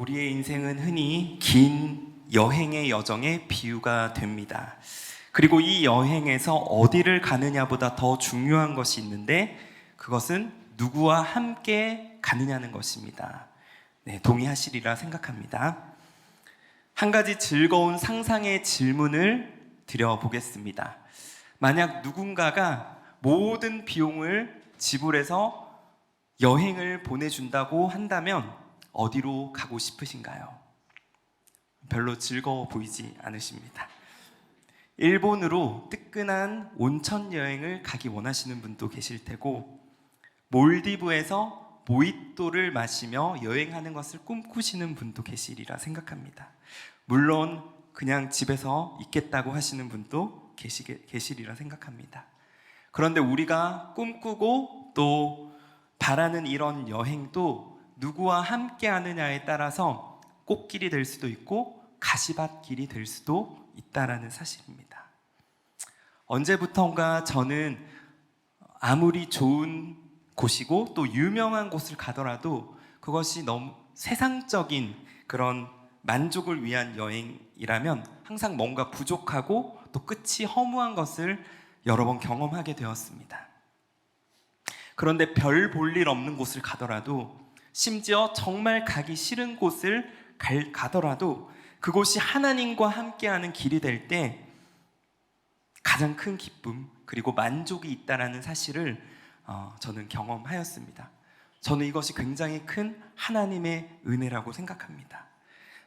우리의 인생은 흔히 긴 여행의 여정의 비유가 됩니다. 그리고 이 여행에서 어디를 가느냐보다 더 중요한 것이 있는데 그것은 누구와 함께 가느냐는 것입니다. 네, 동의하시리라 생각합니다. 한 가지 즐거운 상상의 질문을 드려보겠습니다. 만약 누군가가 모든 비용을 지불해서 여행을 보내준다고 한다면 어디로 가고 싶으신가요? 별로 즐거워 보이지 않으십니다. 일본으로 뜨끈한 온천 여행을 가기 원하시는 분도 계실 테고, 몰디브에서 모히또를 마시며 여행하는 것을 꿈꾸시는 분도 계시리라 생각합니다. 물론 그냥 집에서 있겠다고 하시는 분도 계시리라 생각합니다. 그런데 우리가 꿈꾸고 또 바라는 이런 여행도 누구와 함께 하느냐에 따라서 꽃길이 될 수도 있고 가시밭길이 될 수도 있다라는 사실입니다. 언제부턴가 저는 아무리 좋은 곳이고 또 유명한 곳을 가더라도 그것이 너무 세상적인 그런 만족을 위한 여행이라면 항상 뭔가 부족하고 또 끝이 허무한 것을 여러 번 경험하게 되었습니다. 그런데 별 볼 일 없는 곳을 가더라도, 심지어 정말 가기 싫은 곳을 가더라도 그곳이 하나님과 함께하는 길이 될 때 가장 큰 기쁨 그리고 만족이 있다라는 사실을 저는 경험하였습니다. 저는 이것이 굉장히 큰 하나님의 은혜라고 생각합니다.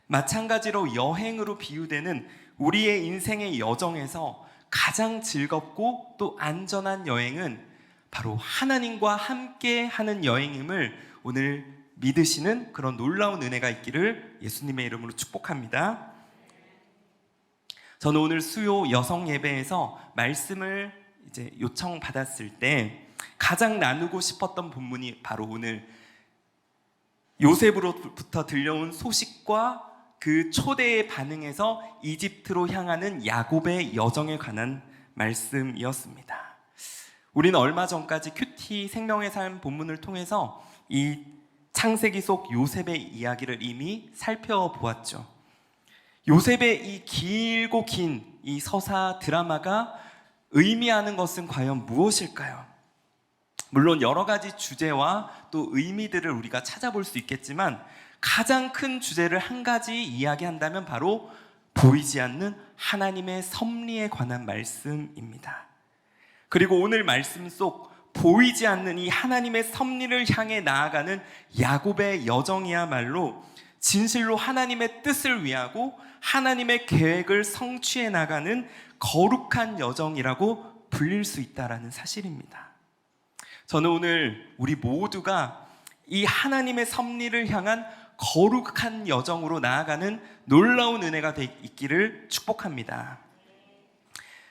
마찬가지로 여행으로 비유되는 우리의 인생의 여정에서 가장 즐겁고 또 안전한 여행은 바로 하나님과 함께 하는 여행임을 오늘 믿으시는 그런 놀라운 은혜가 있기를 예수님의 이름으로 축복합니다. 저는 오늘 수요 여성 예배에서 말씀을 이제 요청받았을 때 가장 나누고 싶었던 본문이 바로 오늘 요셉으로부터 들려온 소식과 그 초대의 반응에서 이집트로 향하는 야곱의 여정에 관한 말씀이었습니다. 우리는 얼마 전까지 큐티 생명의 삶 본문을 통해서 이 창세기 속 요셉의 이야기를 이미 살펴보았죠. 요셉의 이 길고 긴 이 서사 드라마가 의미하는 것은 과연 무엇일까요? 물론 여러 가지 주제와 또 의미들을 우리가 찾아볼 수 있겠지만 가장 큰 주제를 한 가지 이야기한다면 바로 보이지 않는 하나님의 섭리에 관한 말씀입니다. 그리고 오늘 말씀 속 보이지 않는 이 하나님의 섭리를 향해 나아가는 야곱의 여정이야말로 진실로 하나님의 뜻을 위하고 하나님의 계획을 성취해 나가는 거룩한 여정이라고 불릴 수 있다는 사실입니다. 저는 오늘 우리 모두가 이 하나님의 섭리를 향한 거룩한 여정으로 나아가는 놀라운 은혜가 있기를 축복합니다.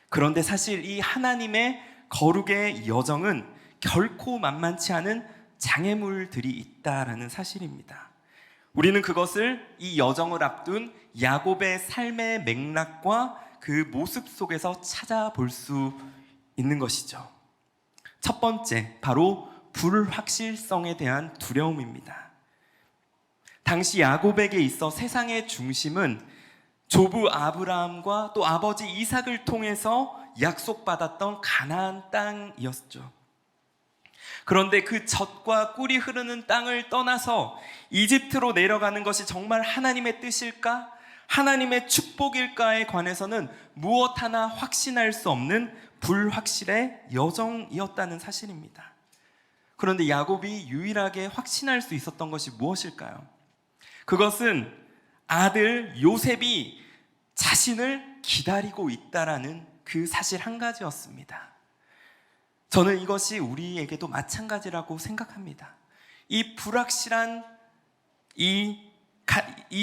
그런데 사실 이 하나님의 거룩의 여정은 결코 만만치 않은 장애물들이 있다라는 사실입니다. 우리는 그것을 이 여정을 앞둔 야곱의 삶의 맥락과 그 모습 속에서 찾아볼 수 있는 것이죠. 첫 번째, 바로 불확실성에 대한 두려움입니다. 당시 야곱에게 있어 세상의 중심은 조부 아브라함과 또 아버지 이삭을 통해서 약속받았던 가나안 땅이었죠. 그런데 그 젖과 꿀이 흐르는 땅을 떠나서 이집트로 내려가는 것이 정말 하나님의 뜻일까? 하나님의 축복일까에 관해서는 무엇 하나 확신할 수 없는 불확실의 여정이었다는 사실입니다. 그런데 야곱이 유일하게 확신할 수 있었던 것이 무엇일까요? 그것은 아들 요셉이 자신을 기다리고 있다라는 그 사실 한 가지였습니다. 저는 이것이 우리에게도 마찬가지라고 생각합니다. 이 불확실한 이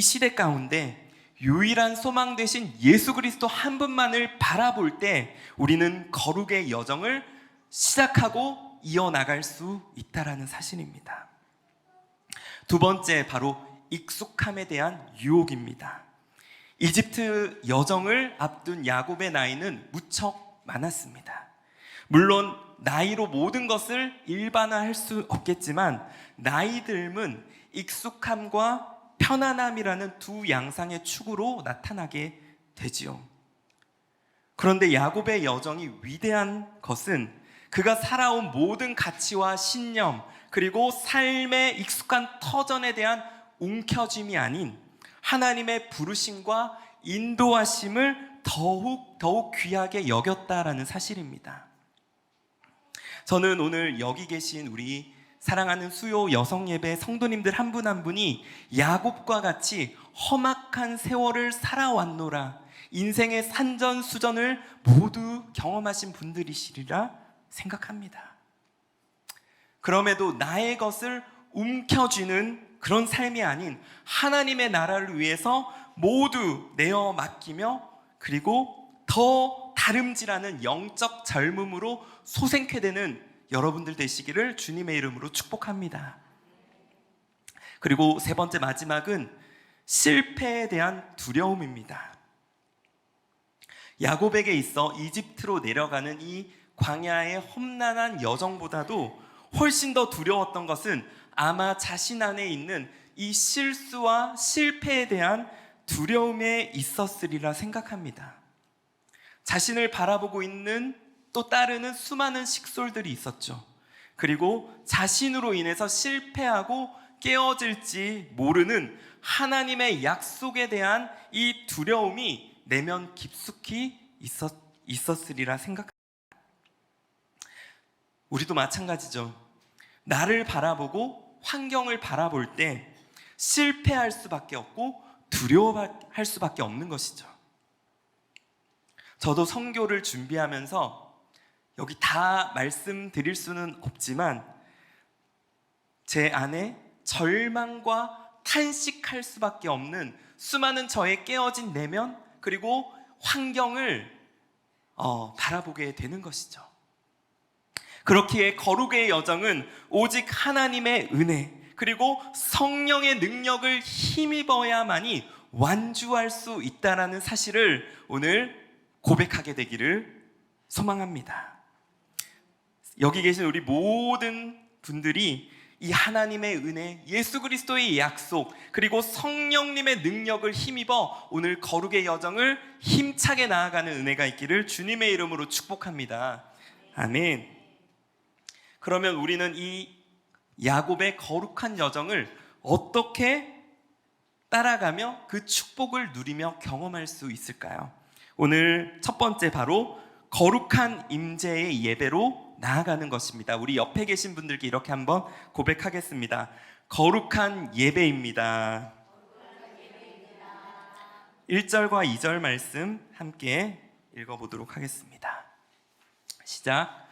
시대 가운데 유일한 소망 되신 예수 그리스도 한 분만을 바라볼 때 우리는 거룩의 여정을 시작하고 이어나갈 수 있다라는 사실입니다. 두 번째, 바로 익숙함에 대한 유혹입니다. 이집트 여정을 앞둔 야곱의 나이는 무척 많았습니다. 물론 나이로 모든 것을 일반화할 수 없겠지만 나이 듦은 익숙함과 편안함이라는 두 양상의 축으로 나타나게 되지요. 그런데 야곱의 여정이 위대한 것은 그가 살아온 모든 가치와 신념, 그리고 삶의 익숙한 터전에 대한 움켜짐이 아닌 하나님의 부르심과 인도하심을 더욱 귀하게 여겼다라는 사실입니다. 저는 오늘 여기 계신 우리 사랑하는 수요 여성 예배 성도님들 한 분 한 분이 야곱과 같이 험악한 세월을 살아왔노라, 인생의 산전수전을 모두 경험하신 분들이시리라 생각합니다. 그럼에도 나의 것을 움켜쥐는 그런 삶이 아닌 하나님의 나라를 위해서 모두 내어 맡기며, 그리고 더 다름질하는 영적 젊음으로 소생케 되는 여러분들 되시기를 주님의 이름으로 축복합니다. 그리고 세 번째, 마지막은 실패에 대한 두려움입니다. 야곱에게 있어 이집트로 내려가는 이 광야의 험난한 여정보다도 훨씬 더 두려웠던 것은 아마 자신 안에 있는 이 실수와 실패에 대한 두려움에 있었으리라 생각합니다. 자신을 바라보고 있는 또 따르는 수많은 식솔들이 있었죠. 그리고 자신으로 인해서 실패하고 깨어질지 모르는 하나님의 약속에 대한 이 두려움이 내면 깊숙이 있었으리라 생각합니다. 우리도 마찬가지죠. 나를 바라보고 환경을 바라볼 때 실패할 수밖에 없고 두려워할 수밖에 없는 것이죠. 저도 선교를 준비하면서 여기 다 말씀드릴 수는 없지만 제 안에 절망과 탄식할 수밖에 없는 수많은 저의 깨어진 내면, 그리고 환경을 바라보게 되는 것이죠. 그렇기에 거룩의 여정은 오직 하나님의 은혜, 그리고 성령의 능력을 힘입어야만이 완주할 수 있다는 사실을 오늘 고백하게 되기를 소망합니다. 여기 계신 우리 모든 분들이 이 하나님의 은혜, 예수 그리스도의 약속, 그리고 성령님의 능력을 힘입어 오늘 거룩의 여정을 힘차게 나아가는 은혜가 있기를 주님의 이름으로 축복합니다. 아멘. 그러면 우리는 이 야곱의 거룩한 여정을 어떻게 따라가며 그 축복을 누리며 경험할 수 있을까요? 오늘 첫 번째, 바로 거룩한 임재의 예배로 나아가는 것입니다. 우리 옆에 계신 분들께 이렇게 한번 고백하겠습니다. 거룩한 예배입니다. 1절과 2절 말씀 함께 읽어보도록 하겠습니다. 시작.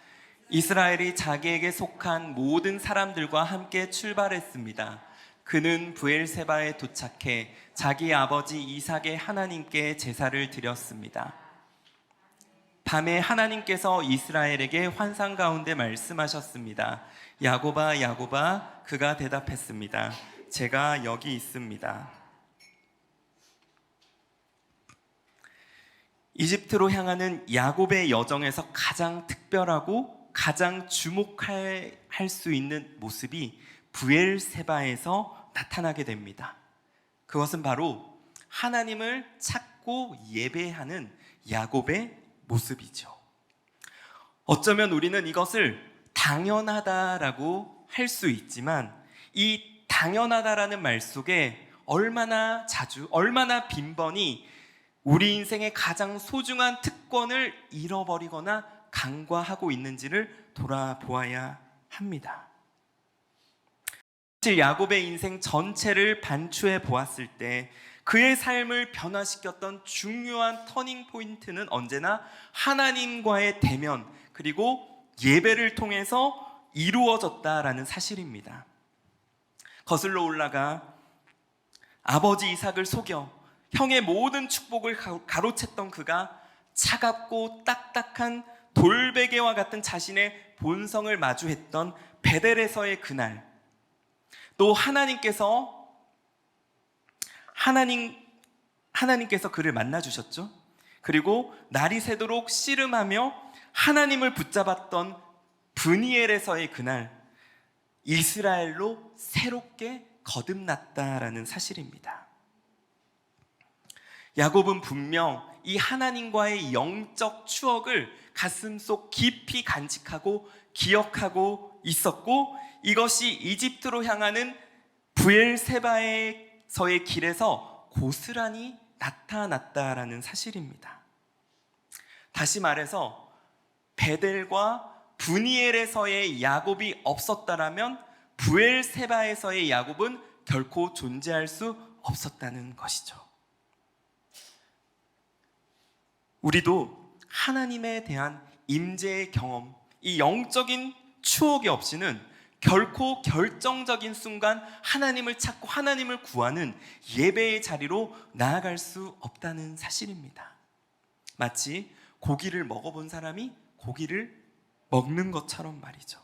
이스라엘이 자기에게 속한 모든 사람들과 함께 출발했습니다. 그는 브엘세바에 도착해 자기 아버지 이삭의 하나님께 제사를 드렸습니다. 밤에 하나님께서 이스라엘에게 환상 가운데 말씀하셨습니다. 야곱아, 야곱아. 그가 대답했습니다. 제가 여기 있습니다. 이집트로 향하는 야곱의 여정에서 가장 특별하고 가장 주목할 수 있는 모습이 브엘세바에서 나타나게 됩니다. 그것은 바로 하나님을 찾고 예배하는 야곱의 모습이죠. 어쩌면 우리는 이것을 당연하다라고 할 수 있지만, 이 당연하다라는 말 속에 얼마나 자주, 얼마나 빈번히 우리 인생의 가장 소중한 특권을 잃어버리거나 간과하고 있는지를 돌아보아야 합니다. 사실 야곱의 인생 전체를 반추해 보았을 때 그의 삶을 변화시켰던 중요한 터닝 포인트는 언제나 하나님과의 대면, 그리고 예배를 통해서 이루어졌다라는 사실입니다. 거슬러 올라가 아버지 이삭을 속여 형의 모든 축복을 가로챘던 그가 차갑고 딱딱한 돌베개와 같은 자신의 본성을 마주했던 베델에서의 그날, 또 하나님께서 그를 만나 주셨죠. 그리고 날이 새도록 씨름하며 하나님을 붙잡았던 브니엘에서의 그날, 이스라엘로 새롭게 거듭났다라는 사실입니다. 야곱은 분명 이 하나님과의 영적 추억을 가슴속 깊이 간직하고 기억하고 있었고, 이것이 이집트로 향하는 브엘세바에서의 길에서 고스란히 나타났다라는 사실입니다. 다시 말해서 베델과 브니엘에서의 야곱이 없었다라면 브엘세바에서의 야곱은 결코 존재할 수 없었다는 것이죠. 우리도 하나님에 대한 임재의 경험, 이 영적인 추억이 없이는 결코 결정적인 순간 하나님을 찾고 하나님을 구하는 예배의 자리로 나아갈 수 없다는 사실입니다. 마치 고기를 먹어본 사람이 고기를 먹는 것처럼 말이죠.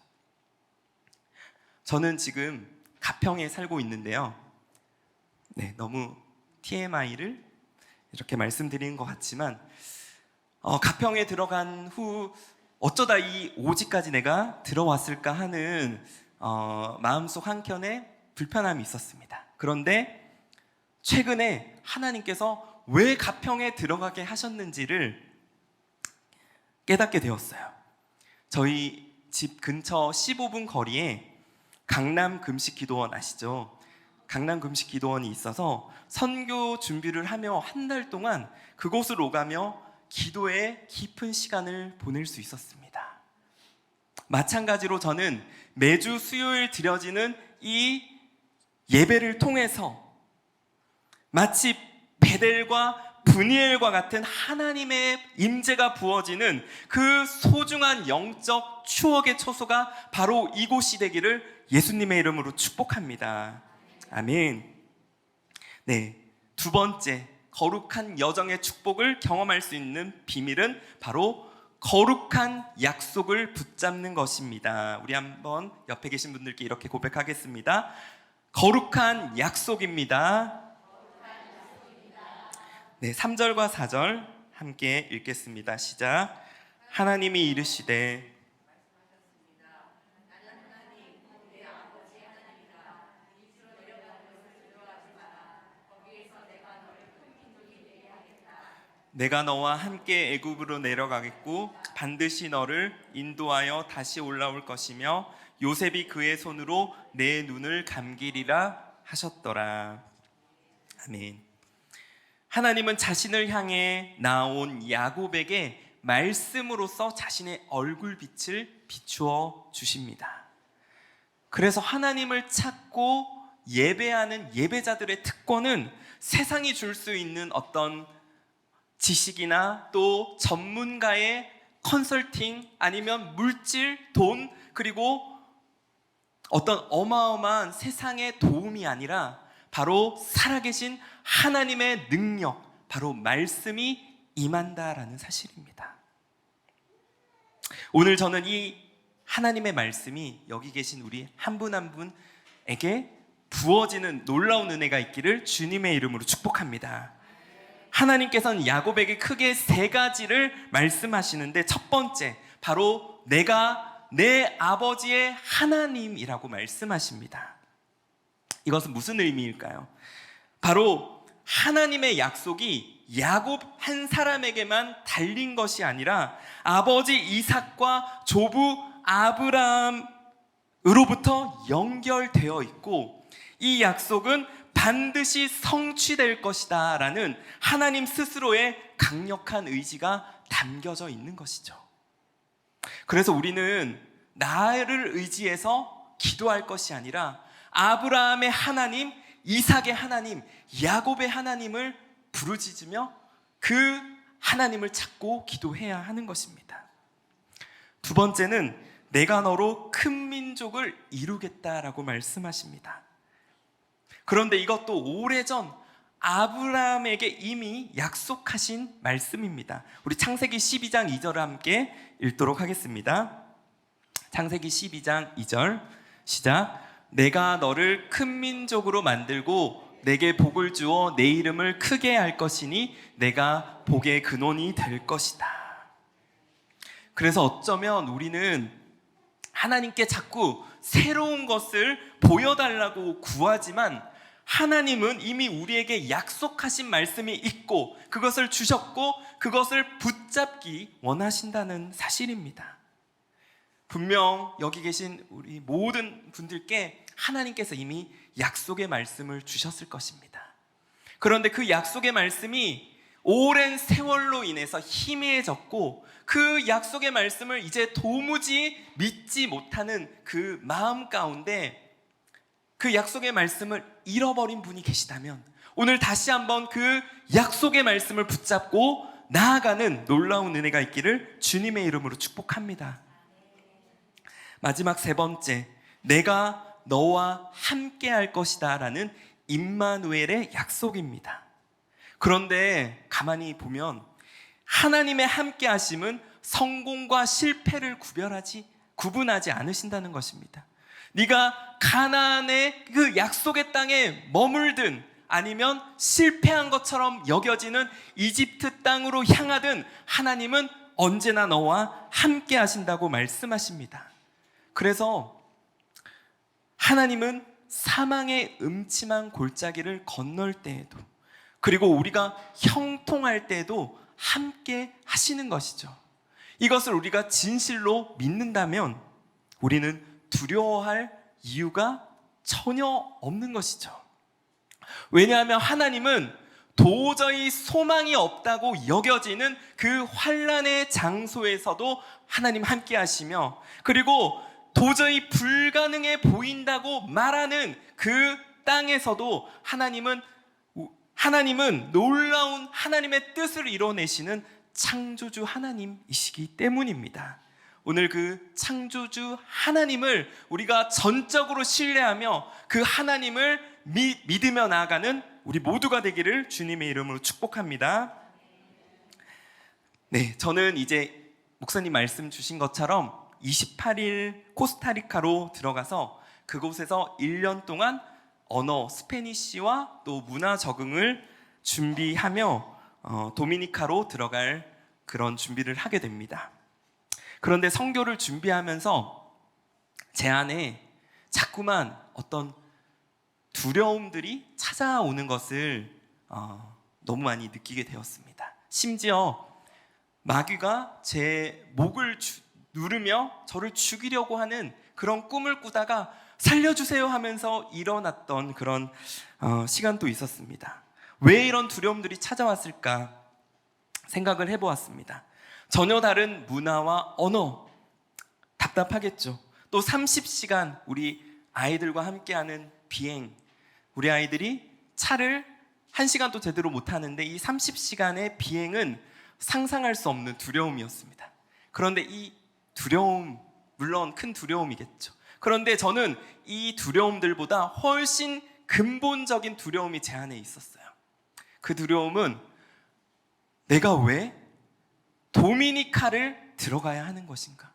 저는 지금 가평에 살고 있는데요. 너무 TMI를 이렇게 말씀드리는 것 같지만 가평에 들어간 후 어쩌다 이 오지까지 내가 들어왔을까 하는 마음속 한켠에 불편함이 있었습니다. 그런데 최근에 하나님께서 왜 가평에 들어가게 하셨는지를 깨닫게 되었어요. 저희 집 근처 15분 거리에 강남 금식기도원 아시죠? 강남 금식기도원이 있어서 선교 준비를 하며 한 달 동안 그곳을 오가며 기도에 깊은 시간을 보낼 수 있었습니다. 마찬가지로 저는 매주 수요일 드려지는 이 예배를 통해서 마치 베델과 브니엘과 같은 하나님의 임재가 부어지는 그 소중한 영적 추억의 초소가 바로 이곳이 되기를 예수님의 이름으로 축복합니다. 아멘. 두 번째, 거룩한 여정의 축복을 경험할 수 있는 비밀은 바로 거룩한 약속을 붙잡는 것입니다. 우리 한번 옆에 계신 분들께 이렇게 고백하겠습니다. 거룩한 약속입니다. 3절과 4절 함께 읽겠습니다. 시작. 하나님이 이르시되 내가 너와 함께 애굽으로 내려가겠고 반드시 너를 인도하여 다시 올라올 것이며 요셉이 그의 손으로 내 눈을 감기리라 하셨더라. 아멘. 하나님은 자신을 향해 나온 야곱에게 말씀으로써 자신의 얼굴빛을 비추어 주십니다. 그래서 하나님을 찾고 예배하는 예배자들의 특권은 세상이 줄 수 있는 어떤 지식이나 또 전문가의 컨설팅, 아니면 물질, 돈, 그리고 어떤 어마어마한 세상의 도움이 아니라 바로 살아계신 하나님의 능력, 바로 말씀이 임한다라는 사실입니다. 오늘 저는 이 하나님의 말씀이 여기 계신 우리 한 분 한 분에게 부어지는 놀라운 은혜가 있기를 주님의 이름으로 축복합니다. 하나님께서는 야곱에게 크게 세 가지를 말씀하시는데, 첫 번째, 바로 내가 내 아버지의 하나님이라고 말씀하십니다. 이것은 무슨 의미일까요? 바로 하나님의 약속이 야곱 한 사람에게만 달린 것이 아니라 아버지 이삭과 조부 아브라함으로부터 연결되어 있고, 이 약속은 반드시 성취될 것이다 라는 하나님 스스로의 강력한 의지가 담겨져 있는 것이죠. 그래서 우리는 나를 의지해서 기도할 것이 아니라 아브라함의 하나님, 이삭의 하나님, 야곱의 하나님을 부르짖으며 그 하나님을 찾고 기도해야 하는 것입니다. 두 번째는 내가 너로 큰 민족을 이루겠다라고 말씀하십니다. 그런데 이것도 오래전 아브라함에게 이미 약속하신 말씀입니다. 우리 창세기 12장 2절을 함께 읽도록 하겠습니다. 창세기 12장 2절 시작. 내가 너를 큰 민족으로 만들고 내게 복을 주어 내 이름을 크게 할 것이니 내가 복의 근원이 될 것이다. 그래서 어쩌면 우리는 하나님께 자꾸 새로운 것을 보여달라고 구하지만 하나님은 이미 우리에게 약속하신 말씀이 있고 그것을 주셨고 그것을 붙잡기 원하신다는 사실입니다. 분명 여기 계신 우리 모든 분들께 하나님께서 이미 약속의 말씀을 주셨을 것입니다. 그런데 그 약속의 말씀이 오랜 세월로 인해서 희미해졌고 그 약속의 말씀을 이제 도무지 믿지 못하는 그 마음 가운데 그 약속의 말씀을 잃어버린 분이 계시다면 오늘 다시 한번 그 약속의 말씀을 붙잡고 나아가는 놀라운 은혜가 있기를 주님의 이름으로 축복합니다. 마지막 세 번째, 내가 너와 함께 할 것이다 라는 임마누엘의 약속입니다. 그런데 가만히 보면 하나님의 함께 하심은 성공과 실패를 구분하지 않으신다는 것입니다. 네가 가나안의 그 약속의 땅에 머물든 아니면 실패한 것처럼 여겨지는 이집트 땅으로 향하든 하나님은 언제나 너와 함께 하신다고 말씀하십니다. 그래서 하나님은 사망의 음침한 골짜기를 건널 때에도 그리고 우리가 형통할 때에도 함께 하시는 것이죠. 이것을 우리가 진실로 믿는다면 우리는 두려워할 이유가 전혀 없는 것이죠. 왜냐하면 하나님은 도저히 소망이 없다고 여겨지는 그 환난의 장소에서도 하나님 함께 하시며 그리고 도저히 불가능해 보인다고 말하는 그 땅에서도 하나님은 놀라운 하나님의 뜻을 이뤄내시는 창조주 하나님이시기 때문입니다. 오늘 그 창조주 하나님을 우리가 전적으로 신뢰하며 그 하나님을 믿으며 나아가는 우리 모두가 되기를 주님의 이름으로 축복합니다. 네, 저는 이제 목사님 말씀 주신 것처럼 28일 코스타리카로 들어가서 그곳에서 1년 동안 언어 스페니쉬와 또 문화 적응을 준비하며 도미니카로 들어갈 그런 준비를 하게 됩니다. 그런데 선교를 준비하면서 제 안에 자꾸만 어떤 두려움들이 찾아오는 것을 너무 많이 느끼게 되었습니다. 심지어 마귀가 제 목을 누르며 저를 죽이려고 하는 그런 꿈을 꾸다가 살려주세요 하면서 일어났던 그런 시간도 있었습니다. 왜 이런 두려움들이 찾아왔을까 생각을 해보았습니다. 전혀 다른 문화와 언어, 답답하겠죠. 또 30시간 우리 아이들과 함께하는 비행, 우리 아이들이 차를 1시간도 제대로 못하는데 이 30시간의 비행은 상상할 수 없는 두려움이었습니다. 그런데 이 두려움, 물론 큰 두려움이겠죠. 그런데 저는 이 두려움들보다 훨씬 근본적인 두려움이 제 안에 있었어요. 그 두려움은 내가 왜 도미니카를 들어가야 하는 것인가?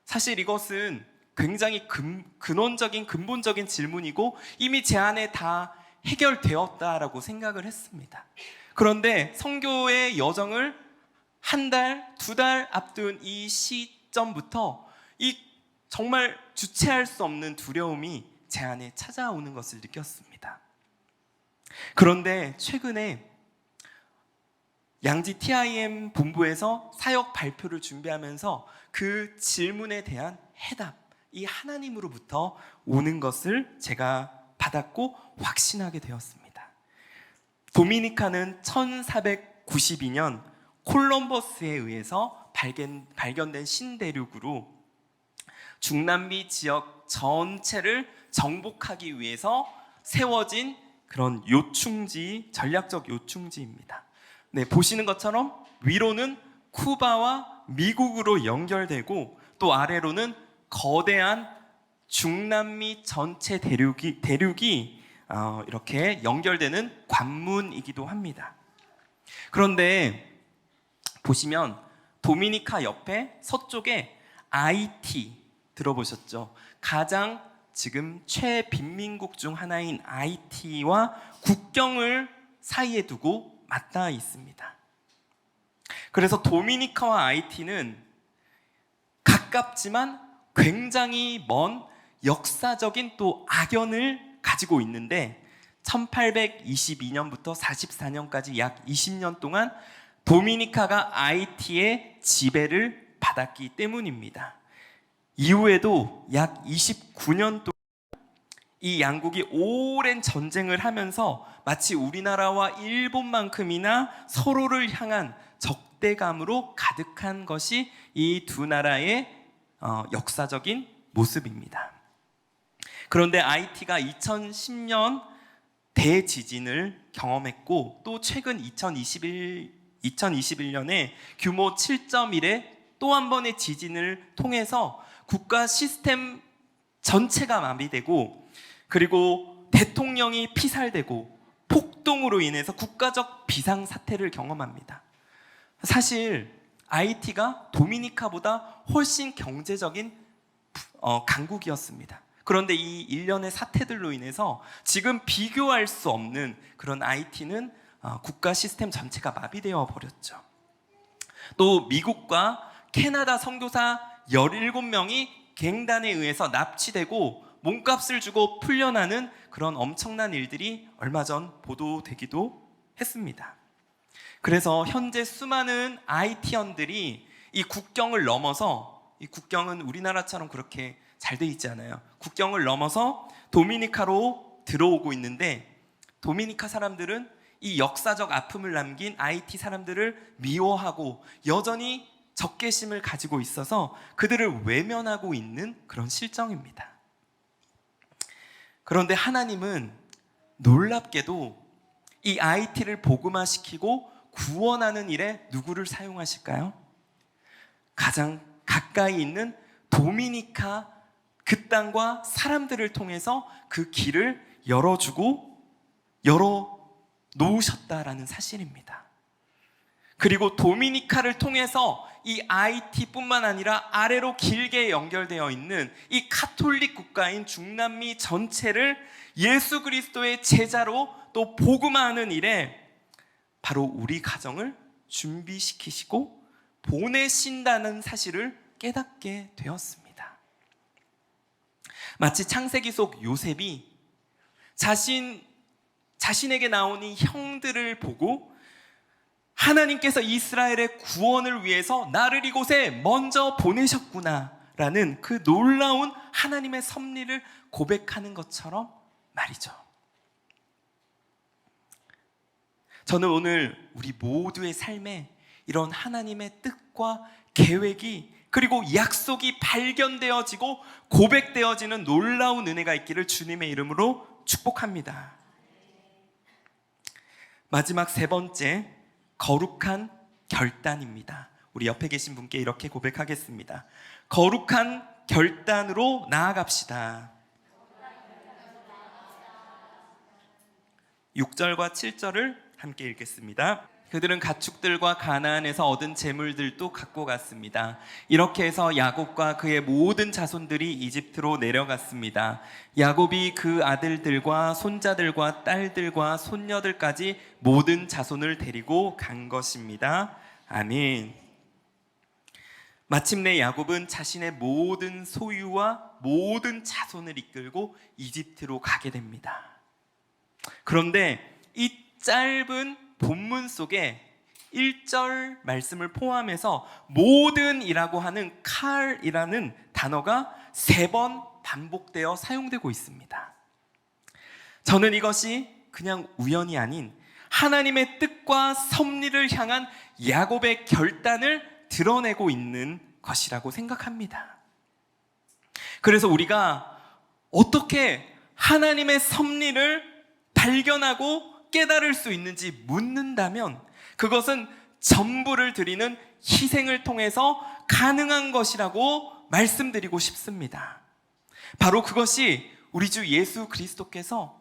사실 이것은 굉장히 근원적인 근본적인 질문이고 이미 제 안에 다 해결되었다라고 생각을 했습니다. 그런데 선교의 여정을 1달, 2달 앞둔 이 시점부터 이 정말 주체할 수 없는 두려움이 제 안에 찾아오는 것을 느꼈습니다. 그런데 최근에 양지 TIM 본부에서 사역 발표를 준비하면서 그 질문에 대한 해답, 이 하나님으로부터 오는 것을 제가 받았고 확신하게 되었습니다. 도미니카는 1492년 콜럼버스에 의해서 발견된 신대륙으로 중남미 지역 전체를 정복하기 위해서 세워진 그런 전략적 요충지입니다. 네, 보시는 것처럼 위로는 쿠바와 미국으로 연결되고 또 아래로는 거대한 중남미 전체 대륙이 이렇게 연결되는 관문이기도 합니다. 그런데 보시면 도미니카 옆에 서쪽에 아이티 들어보셨죠? 가장 지금 최빈민국 중 하나인 아이티와 국경을 사이에 두고 맞닿아 있습니다. 그래서 도미니카와 아이티는 가깝지만 굉장히 먼 역사적인 또 악연을 가지고 있는데 1822년부터 44년까지 약 20년 동안 도미니카가 아이티의 지배를 받았기 때문입니다. 이후에도 약 29년 동안 이 양국이 오랜 전쟁을 하면서 마치 우리나라와 일본만큼이나 서로를 향한 적대감으로 가득한 것이 이 두 나라의 역사적인 모습입니다. 그런데 아이티가 2010년 대지진을 경험했고 또 최근 2021년에 규모 7.1의 또 한 번의 지진을 통해서 국가 시스템 전체가 마비되고 그리고 대통령이 피살되고 폭동으로 인해서 국가적 비상사태를 경험합니다. 사실 아이티가 도미니카보다 훨씬 경제적인 강국이었습니다. 그런데 이 일련의 사태들로 인해서 지금 비교할 수 없는 그런 아이티는 국가 시스템 전체가 마비되어 버렸죠. 또 미국과 캐나다 선교사 17명이 갱단에 의해서 납치되고 몸값을 주고 풀려나는 그런 엄청난 일들이 얼마 전 보도되기도 했습니다. 그래서 현재 수많은 아이티언들이 이 국경을 넘어서, 이 국경은 우리나라처럼 그렇게 잘 돼 있지 않아요. 국경을 넘어서 도미니카로 들어오고 있는데 도미니카 사람들은 이 역사적 아픔을 남긴 아이티 사람들을 미워하고 여전히 적개심을 가지고 있어서 그들을 외면하고 있는 그런 실정입니다. 그런데 하나님은 놀랍게도 이 아이티를 복음화시키고 구원하는 일에 누구를 사용하실까요? 가장 가까이 있는 도미니카 그 땅과 사람들을 통해서 그 길을 열어주고 열어놓으셨다라는 사실입니다. 그리고 도미니카를 통해서 이 아이티뿐만 아니라 아래로 길게 연결되어 있는 이 카톨릭 국가인 중남미 전체를 예수 그리스도의 제자로 또 복음화하는 일에 바로 우리 가정을 준비시키시고 보내신다는 사실을 깨닫게 되었습니다. 마치 창세기 속 요셉이 자신에게 나온 이 형들을 보고 하나님께서 이스라엘의 구원을 위해서 나를 이곳에 먼저 보내셨구나라는 그 놀라운 하나님의 섭리를 고백하는 것처럼 말이죠. 저는 오늘 우리 모두의 삶에 이런 하나님의 뜻과 계획이 그리고 약속이 발견되어지고 고백되어지는 놀라운 은혜가 있기를 주님의 이름으로 축복합니다. 마지막 세 번째, 거룩한 결단입니다. 우리 옆에 계신 분께 이렇게 고백하겠습니다. 거룩한 결단으로 나아갑시다. 6절과 7절을 함께 읽겠습니다. 그들은 가축들과 가나안에서 얻은 재물들도 갖고 갔습니다. 이렇게 해서 야곱과 그의 모든 자손들이 이집트로 내려갔습니다. 야곱이 그 아들들과 손자들과 딸들과 손녀들까지 모든 자손을 데리고 간 것입니다. 아멘. 마침내 야곱은 자신의 모든 소유와 모든 자손을 이끌고 이집트로 가게 됩니다. 그런데 이 짧은 본문 속에 1절 말씀을 포함해서 모든이라고 하는 칼이라는 단어가 3번 반복되어 사용되고 있습니다. 저는 이것이 그냥 우연이 아닌 하나님의 뜻과 섭리를 향한 야곱의 결단을 드러내고 있는 것이라고 생각합니다. 그래서 우리가 어떻게 하나님의 섭리를 발견하고 깨달을 수 있는지 묻는다면 그것은 전부를 드리는 희생을 통해서 가능한 것이라고 말씀드리고 싶습니다. 바로 그것이 우리 주 예수 그리스도께서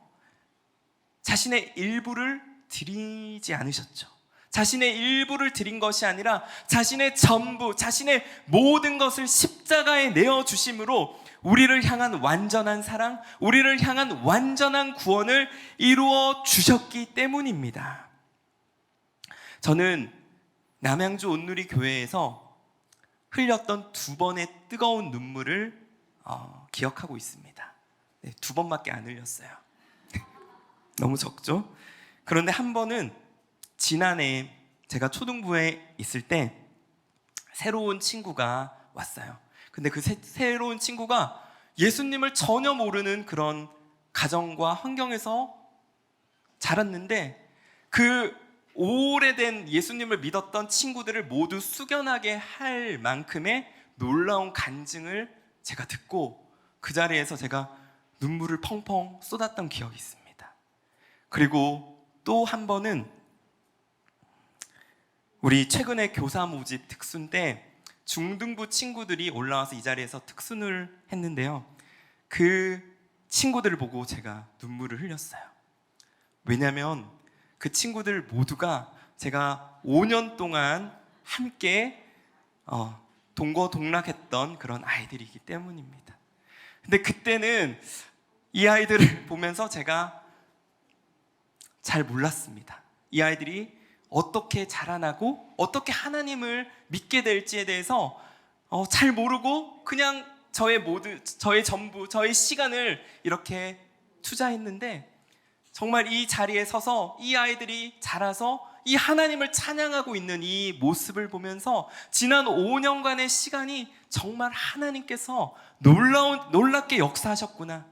자신의 일부를 드리지 않으셨죠. 자신의 일부를 드린 것이 아니라 자신의 전부, 자신의 모든 것을 십자가에 내어주심으로 우리를 향한 완전한 사랑, 우리를 향한 완전한 구원을 이루어 주셨기 때문입니다. 저는 남양주 온누리 교회에서 흘렸던 2번의 뜨거운 눈물을 기억하고 있습니다. 네, 2번밖에 안 흘렸어요. 너무 적죠? 그런데 한 번은 지난해 제가 초등부에 있을 때 새로운 친구가 왔어요. 근데 그 새로운 친구가 예수님을 전혀 모르는 그런 가정과 환경에서 자랐는데 그 오래된 예수님을 믿었던 친구들을 모두 숙연하게 할 만큼의 놀라운 간증을 제가 듣고 그 자리에서 제가 눈물을 펑펑 쏟았던 기억이 있습니다. 그리고 또 한 번은 우리 최근에 교사 모집 특순 때 중등부 친구들이 올라와서 이 자리에서 특순을 했는데요. 그 친구들을 보고 제가 눈물을 흘렸어요. 왜냐하면 그 친구들 모두가 제가 5년 동안 함께 동거동락했던 그런 아이들이기 때문입니다. 근데 그때는 이 아이들을 보면서 제가 잘 몰랐습니다. 이 아이들이 어떻게 자라나고 어떻게 하나님을 믿게 될지에 대해서 잘 모르고 그냥 저의 전부, 저의 시간을 이렇게 투자했는데 정말 이 자리에 서서 이 아이들이 자라서 이 하나님을 찬양하고 있는 이 모습을 보면서 지난 5년간의 시간이 정말 하나님께서 놀랍게 역사하셨구나.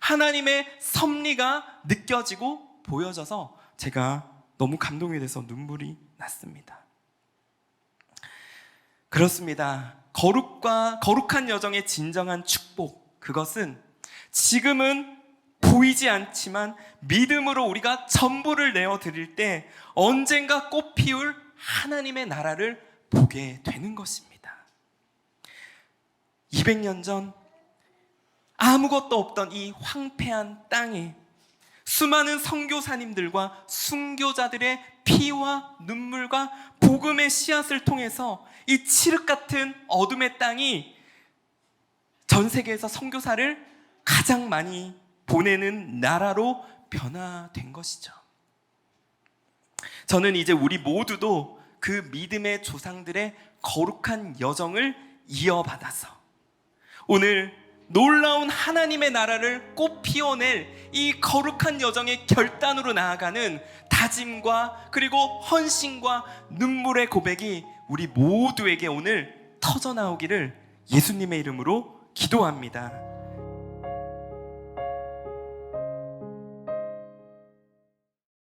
하나님의 섭리가 느껴지고 보여져서 제가 너무 감동이 돼서 눈물이 났습니다. 그렇습니다. 거룩한 여정의 진정한 축복, 그것은 지금은 보이지 않지만 믿음으로 우리가 전부를 내어드릴 때 언젠가 꽃피울 하나님의 나라를 보게 되는 것입니다. 200년 전 아무것도 없던 이 황폐한 땅에 수많은 선교사님들과 순교자들의 피와 눈물과 복음의 씨앗을 통해서 이 칠흑 같은 어둠의 땅이 전 세계에서 선교사를 가장 많이 보내는 나라로 변화된 것이죠. 저는 이제 우리 모두도 그 믿음의 조상들의 거룩한 여정을 이어받아서 오늘 놀라운 하나님의 나라를 꽃 피워낼 이 거룩한 여정의 결단으로 나아가는 다짐과 그리고 헌신과 눈물의 고백이 우리 모두에게 오늘 터져나오기를 예수님의 이름으로 기도합니다.